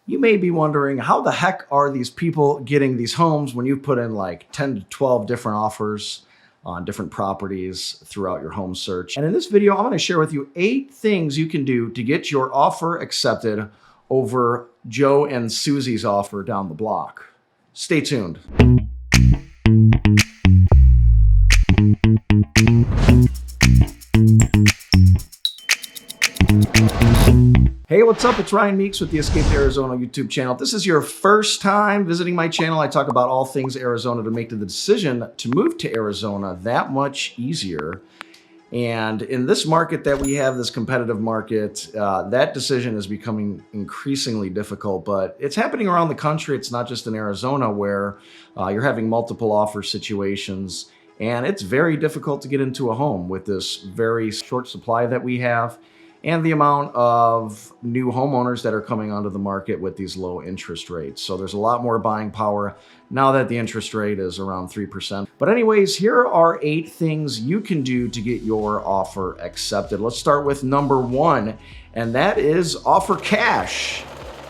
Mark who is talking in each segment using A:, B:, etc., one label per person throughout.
A: You may be wondering, how the heck are these people getting these homes when you put in like 10 to 12 different offers on different properties throughout your home search? And in this video, I'm going to share with you 8 things you can do to get your offer accepted over Joe and Susie's offer down the block. Stay tuned. Hey, what's up? It's Ryan Meeks with the Escape to Arizona YouTube channel. If this is your first time visiting my channel, I talk about all things Arizona to make the decision to move to Arizona that much easier. And in this market that we have, this competitive market, that decision is becoming increasingly difficult, but it's happening around the country. It's not just in Arizona where you're having multiple offer situations, and it's very difficult to get into a home with this very short supply that we have and the amount of new homeowners that are coming onto the market with these low interest rates. So there's a lot more buying power now that the interest rate is around 3%. But anyways, here are 8 things you can do to get your offer accepted. Let's start with number 1, and that is offer cash.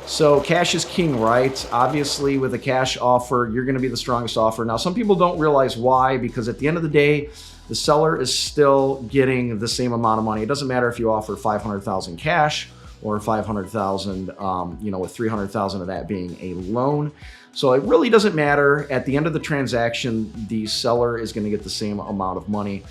A: So cash is king, right? Obviously, with a cash offer, you're gonna be the strongest offer. Now, some people don't realize why, because at the end of the day, the seller is still getting the same amount of money. It doesn't matter if you offer $500,000 cash or $500,000, with $300,000 of that being a loan. So it really doesn't matter. At the end of the transaction, the seller is going to get the same amount of money.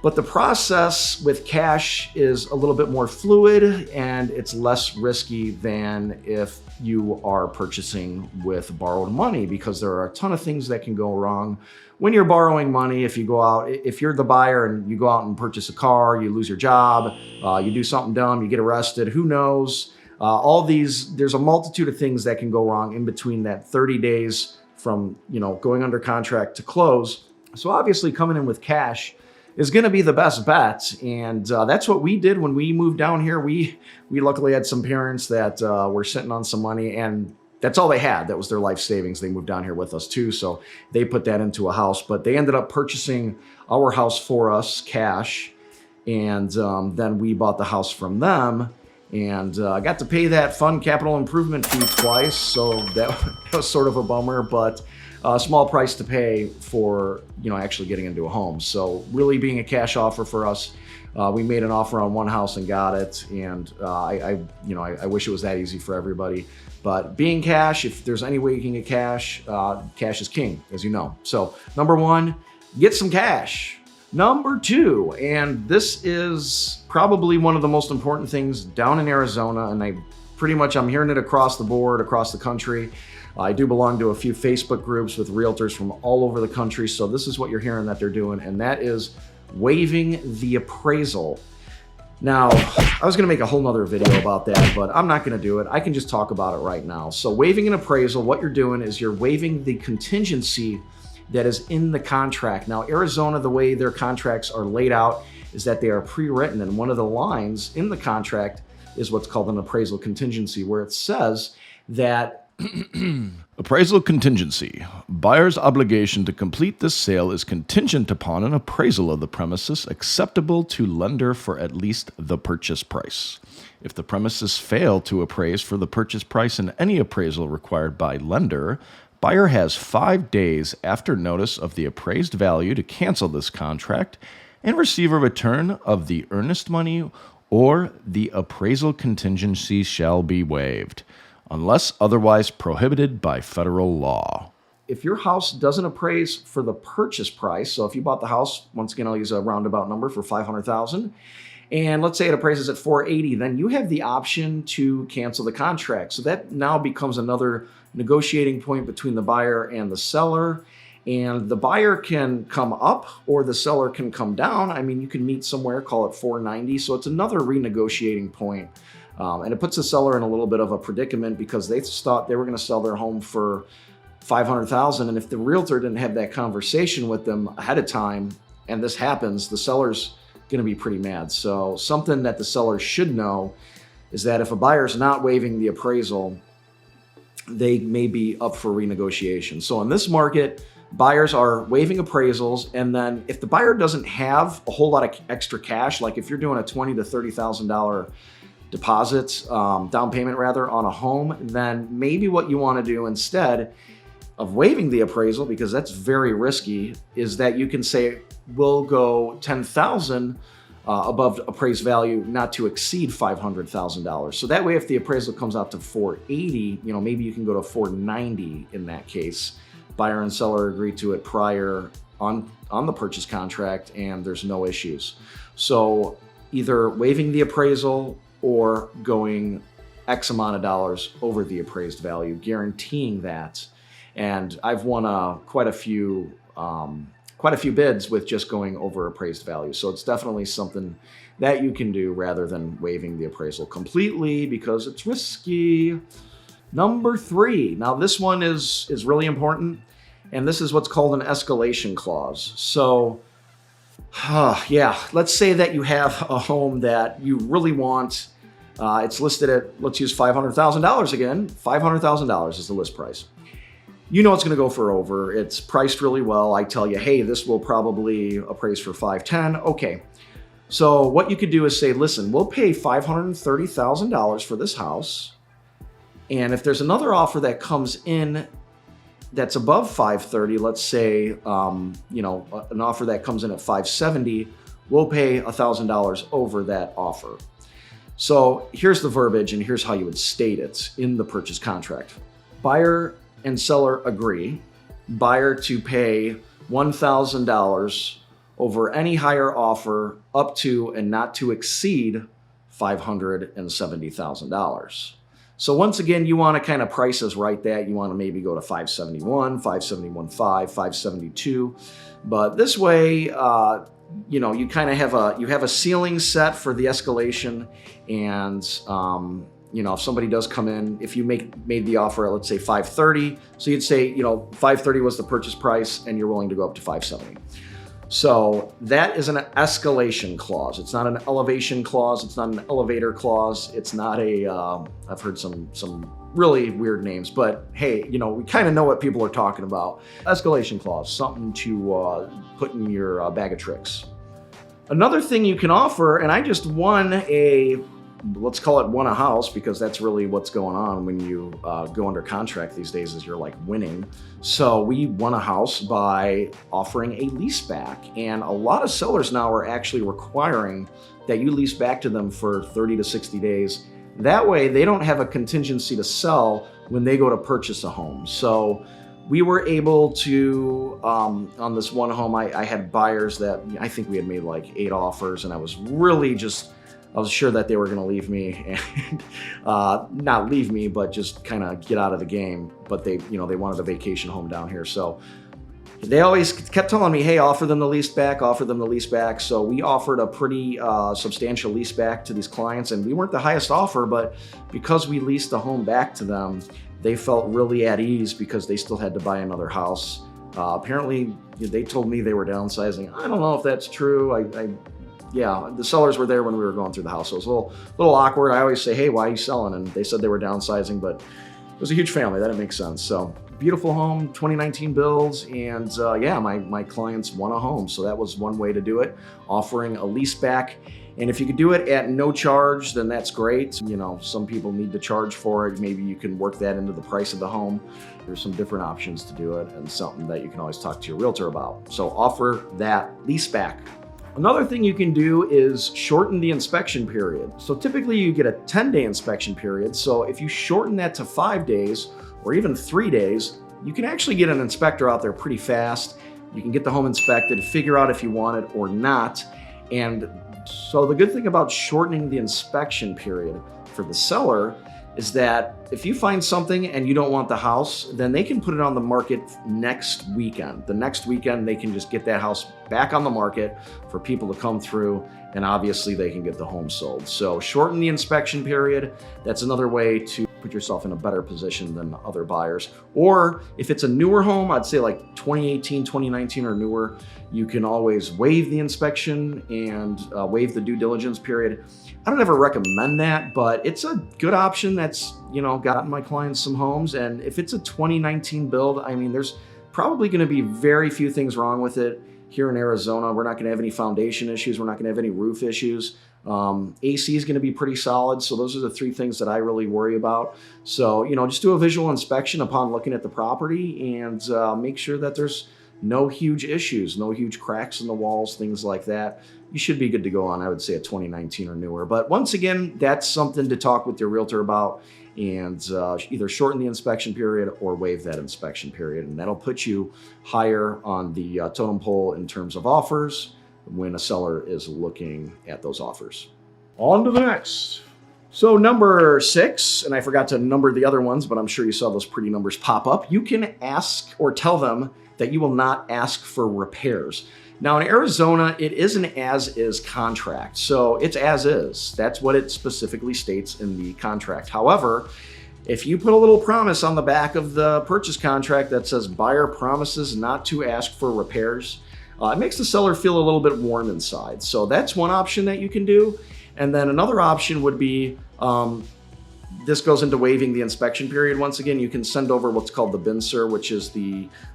A: But the process with cash is a little bit more fluid and it's less risky than if you are purchasing with borrowed money, because there are a ton of things that can go wrong when you're borrowing money. If you're the buyer and you go out and purchase a car, you lose your job, you do something dumb, you get arrested, who knows? There's a multitude of things that can go wrong in between that 30 days from, going under contract to close. So obviously coming in with cash is going to be the best bet. And that's what we did when we moved down here. We luckily had some parents that were sitting on some money, and that's all they had. That was their life savings. They moved down here with us too. So they put that into a house, but they ended up purchasing our house for us cash. And then we bought the house from them, and I got to pay that fun capital improvement fee twice. So that was sort of a bummer, but a small price to pay for, actually getting into a home. So really being a cash offer for us, we made an offer on one house and got it. And I wish it was that easy for everybody. But being cash, if there's any way you can get cash, cash is king, as you know. So number 1, get some cash. Number 2, and this is probably one of the most important things down in Arizona, and I'm hearing it across the board, across the country. I do belong to a few Facebook groups with realtors from all over the country, so this is what you're hearing that they're doing, and that is waiving the appraisal. Now, I was gonna make a whole nother video about that, but I'm not gonna do it. I can just talk about it right now. So waiving an appraisal, what you're doing is you're waiving the contingency that is in the contract. Now, Arizona, the way their contracts are laid out is that they are pre-written, and one of the lines in the contract is what's called an appraisal contingency, where it says that
B: appraisal contingency. Buyer's obligation to complete this sale is contingent upon an appraisal of the premises acceptable to lender for at least the purchase price. If the premises fail to appraise for the purchase price in any appraisal required by lender, buyer has 5 days after notice of the appraised value to cancel this contract and receive a return of the earnest money, or the appraisal contingency shall be waived, unless otherwise prohibited by federal law.
A: If your house doesn't appraise for the purchase price, so if you bought the house, once again, I'll use a roundabout number for $500,000, and let's say it appraises at $480,000, then you have the option to cancel the contract. So that now becomes another negotiating point between the buyer and the seller. And the buyer can come up or the seller can come down. I mean, you can meet somewhere, call it $490,000. So it's another renegotiating point. And it puts the seller in a little bit of a predicament, because they thought they were going to sell their home for $500,000. And if the realtor didn't have that conversation with them ahead of time, and this happens, the seller's going to be pretty mad. So something that the seller should know is that if a buyer's not waiving the appraisal, they may be up for renegotiation. So in this market, buyers are waiving appraisals, and then if the buyer doesn't have a whole lot of extra cash, like if you're doing a $20,000 to $30,000 deposits, down payment rather, on a home, then maybe what you want to do instead of waiving the appraisal, because that's very risky, is that you can say, we'll go $10,000 above appraised value, not to exceed $500,000. So that way, if the appraisal comes out to $480,000, maybe you can go to $490,000 in that case. Buyer and seller agree to it prior on the purchase contract, and there's no issues. So either waiving the appraisal or going X amount of dollars over the appraised value, guaranteeing that. And I've won quite a few bids with just going over appraised value. So it's definitely something that you can do rather than waiving the appraisal completely, because it's risky. Number 3. Now this one is really important, and this is what's called an escalation clause. So yeah, let's say that you have a home that you really want. It's listed at, let's use $500,000 again. $500,000 is the list price. It's going to go for over. It's priced really well. I tell you, hey, this will probably appraise for $510,000. Okay. So what you could do is say, listen, we'll pay $530,000 for this house. And if there's another offer that comes in that's above $530,000, let's say, an offer that comes in at $570,000, we'll pay $1,000 over that offer. So here's the verbiage, and here's how you would state it in the purchase contract. Buyer and seller agree, buyer to pay $1,000 over any higher offer up to and not to exceed $570,000. So once again, you want to kind of price this right that. You want to maybe go to 571, 571.5, 572. But this way, you kind of have a ceiling set for the escalation, and if somebody does come in, if you made the offer at, let's say, $530,000, so you'd say, $530,000 was the purchase price, and you're willing to go up to $570,000. So that is an escalation clause. It's not an elevation clause. It's not an elevator clause. It's not I've heard some really weird names, but hey, we kind of know what people are talking about. Escalation clause, something to put in your bag of tricks. Another thing you can offer, and I just won let's call it won a house, because that's really what's going on when you go under contract these days, is you're like winning. So we won a house by offering a lease back, and a lot of sellers now are actually requiring that you lease back to them for 30 to 60 days. That way they don't have a contingency to sell when they go to purchase a home. So we were able to, on this one home, I had buyers that I think we had made like 8 offers, and I was sure that they were going to leave me, and not leave me, but just kind of get out of the game. But they wanted a vacation home down here. So they always kept telling me, hey, offer them the lease back. So we offered a pretty substantial lease back to these clients, and we weren't the highest offer, but because we leased the home back to them, they felt really at ease because they still had to buy another house. Apparently, they told me they were downsizing. I don't know if that's true. Yeah, the sellers were there when we were going through the house, so it was a little awkward. I always say, hey, why are you selling? And they said they were downsizing, but it was a huge family. That didn't make sense. So beautiful home, 2019 builds, and my clients won a home. So that was one way to do it, offering a lease back. And if you could do it at no charge, then that's great. Some people need to charge for it. Maybe you can work that into the price of the home. There's some different options to do it, and something that you can always talk to your realtor about. So offer that lease back. Another thing you can do is shorten the inspection period. So typically you get a 10-day inspection period. So if you shorten that to 5 days or even 3 days, you can actually get an inspector out there pretty fast. You can get the home inspected, figure out if you want it or not. And so the good thing about shortening the inspection period for the seller is that if you find something and you don't want the house, then they can put it on the market next weekend. The next weekend, they can just get that house back on the market for people to come through, and obviously they can get the home sold. So shorten the inspection period. That's another way to put yourself in a better position than other buyers. Or if it's a newer home, I'd say like 2018, 2019 or newer, you can always waive the inspection and waive the due diligence period. I don't ever recommend that, but it's a good option that's, gotten my clients some homes. And if it's a 2019 build, there's probably going to be very few things wrong with it. Here in Arizona, we're not going to have any foundation issues. We're not going to have any roof issues. AC is going to be pretty solid. So those are the three things that I really worry about. So, just do a visual inspection upon looking at the property and make sure that there's no huge issues, no huge cracks in the walls, things like that. You should be good to go on, I would say, a 2019 or newer. But once again, that's something to talk with your realtor about, and either shorten the inspection period or waive that inspection period. And that'll put you higher on the totem pole in terms of offers when a seller is looking at those offers. On to the next. So number 6, and I forgot to number the other ones, but I'm sure you saw those pretty numbers pop up. You can ask or tell them that you will not ask for repairs. Now in Arizona, it is an as-is contract. So it's as is. That's what it specifically states in the contract. However, if you put a little promise on the back of the purchase contract that says buyer promises not to ask for repairs, it makes the seller feel a little bit warm inside. So that's one option that you can do. And then another option would be, this goes into waiving the inspection period. Once again, you can send over what's called the BINSER, which is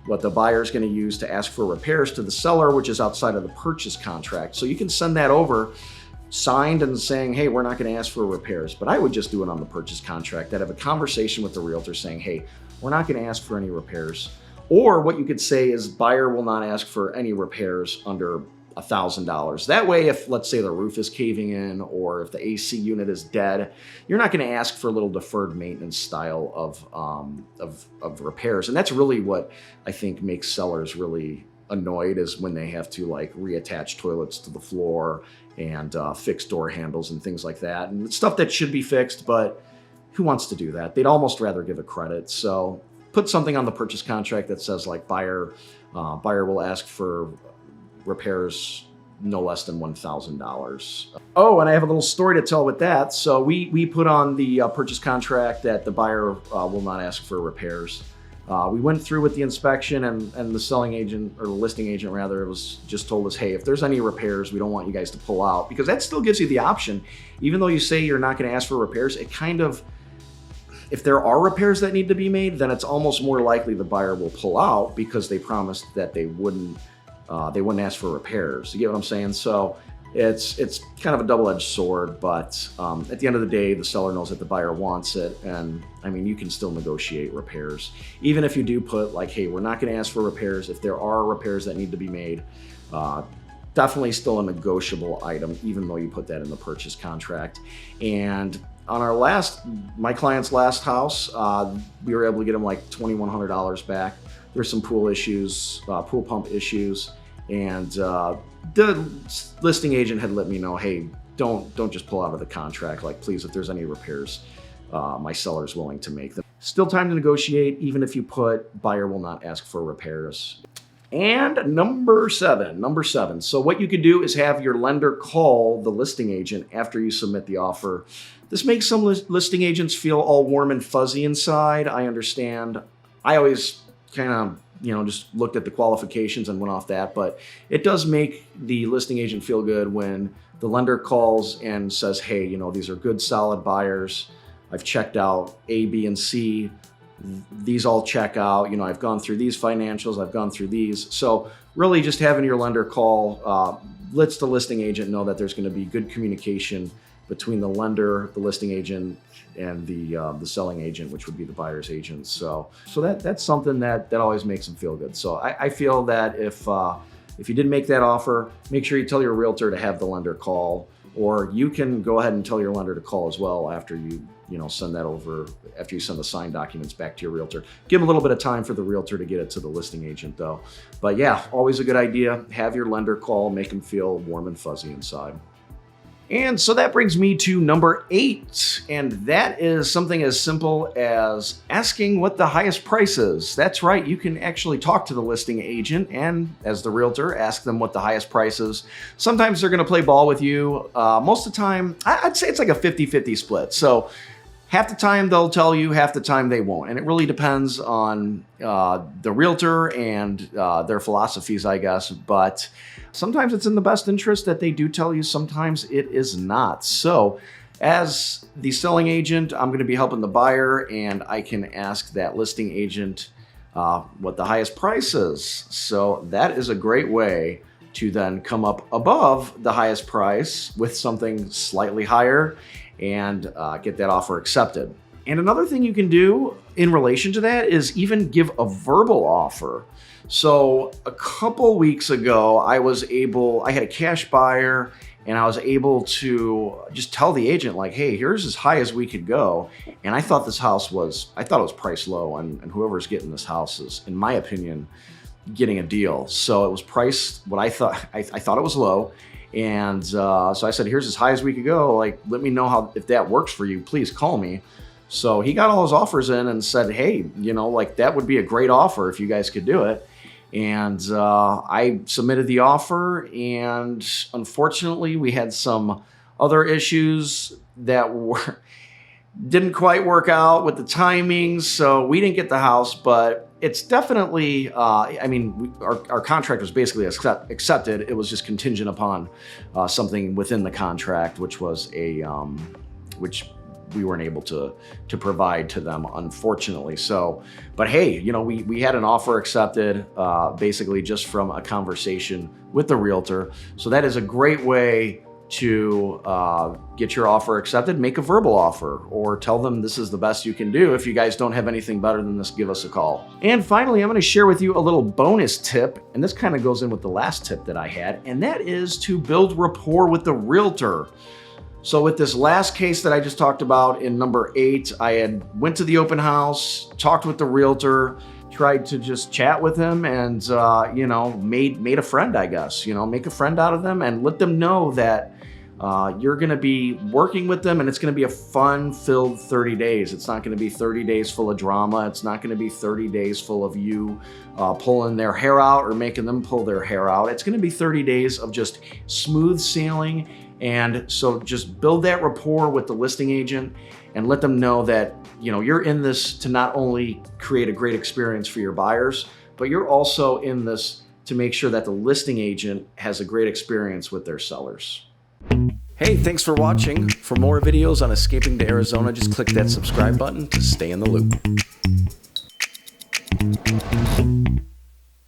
A: what the buyer is going to use to ask for repairs to the seller, which is outside of the purchase contract. So you can send that over signed and saying, hey, we're not going to ask for repairs. But I would just do it on the purchase contract. I'd have a conversation with the realtor saying, hey, we're not going to ask for any repairs. Or what you could say is buyer will not ask for any repairs under $1,000. That way, if let's say the roof is caving in or if the AC unit is dead, you're not going to ask for a little deferred maintenance style of repairs. And that's really what I think makes sellers really annoyed, is when they have to like reattach toilets to the floor and fix door handles and things like that. And it's stuff that should be fixed, but who wants to do that? They'd almost rather give a credit. So put something on the purchase contract that says like buyer will ask for repairs no less than $1,000. Oh, and I have a little story to tell with that. So we put on the purchase contract that the buyer will not ask for repairs. We went through with the inspection, and the selling agent, or the listing agent rather, was just told us, hey, if there's any repairs, we don't want you guys to pull out, because that still gives you the option. Even though you say you're not going to ask for repairs, it kind of, if there are repairs that need to be made, then it's almost more likely the buyer will pull out because they promised that they wouldn't ask for repairs. You get what I'm saying? So it's kind of a double-edged sword, but at the end of the day, the seller knows that the buyer wants it. And I mean, you can still negotiate repairs. Even if you do put like, hey, we're not going to ask for repairs. If there are repairs that need to be made, definitely still a negotiable item, even though you put that in the purchase contract. And on my client's last house, we were able to get him like $2,100 back. There's some pool issues, pool pump issues. And the listing agent had let me know, hey, don't just pull out of the contract. Like, please, if there's any repairs, my seller's willing to make them. Still time to negotiate, even if you put buyer will not ask for repairs. And number seven. So what you could do is have your lender call the listing agent after you submit the offer. This makes some listing agents feel all warm and fuzzy inside. I understand. I always kind of just looked at the qualifications and went off that, but it does make the listing agent feel good when the lender calls and says, hey, these are good, solid buyers. I've checked out A, B, and C. These all check out. I've gone through these financials. I've gone through these. So really just having your lender call lets the listing agent know that there's going to be good communication between the lender, the listing agent, and the selling agent, which would be the buyer's agent. So that's something that always makes them feel good. So I feel that if you didn't make that offer, make sure you tell your realtor to have the lender call, or you can go ahead and tell your lender to call as well after you send that over, after you send the signed documents back to your realtor. Give them a little bit of time for the realtor to get it to the listing agent though. But yeah, always a good idea. Have your lender call, make them feel warm and fuzzy inside. And so that brings me to number 8, and that is something as simple as asking what the highest price is. That's right, you can actually talk to the listing agent and, as the realtor, ask them what the highest price is. Sometimes they're gonna play ball with you. Most of the time, I'd say it's like a 50-50 split. So half the time they'll tell you, half the time they won't. And it really depends on the realtor and their philosophies, I guess. But sometimes it's in the best interest that they do tell you, sometimes it is not. So as the selling agent, I'm gonna be helping the buyer, and I can ask that listing agent what the highest price is. So that is a great way to then come up above the highest price with something slightly higher and get that offer accepted. And another thing you can do in relation to that is even give a verbal offer. So a couple weeks ago, I had a cash buyer, and I was able to just tell the agent, like, hey, here's as high as we could go. And I thought it was priced low, and whoever's getting this house is, in my opinion, getting a deal. So it was priced what I thought it was low. And so I said, here's as high as we could go. Like, let me know if that works for you, please call me. So he got all his offers in and said, hey, like that would be a great offer if you guys could do it. And I submitted the offer, and unfortunately we had some other issues that didn't quite work out with the timings. So we didn't get the house, but it's definitely, our contract was basically accepted. It was just contingent upon something within the contract, which was which we weren't able to provide to them, unfortunately. So, but hey, we had an offer accepted basically just from a conversation with the realtor. So that is a great way to get your offer accepted. Make a verbal offer or tell them this is the best you can do. If you guys don't have anything better than this, give us a call. And finally, I'm going to share with you a little bonus tip. And this kind of goes in with the last tip that I had, and that is to build rapport with the realtor. So with this last case that I just talked about in number 8, I went to the open house, talked with the realtor, tried to just chat with him, and made a friend, I guess. Make a friend out of them and let them know that you're going to be working with them, and it's going to be a fun-filled 30 days. It's not going to be 30 days full of drama. It's not going to be 30 days full of you pulling their hair out or making them pull their hair out. It's going to be 30 days of just smooth sailing. And so just build that rapport with the listing agent and let them know that, you're in this to not only create a great experience for your buyers, but you're also in this to make sure that the listing agent has a great experience with their sellers. Hey, thanks for watching. For more videos on escaping to Arizona, just click that subscribe button to stay in the loop.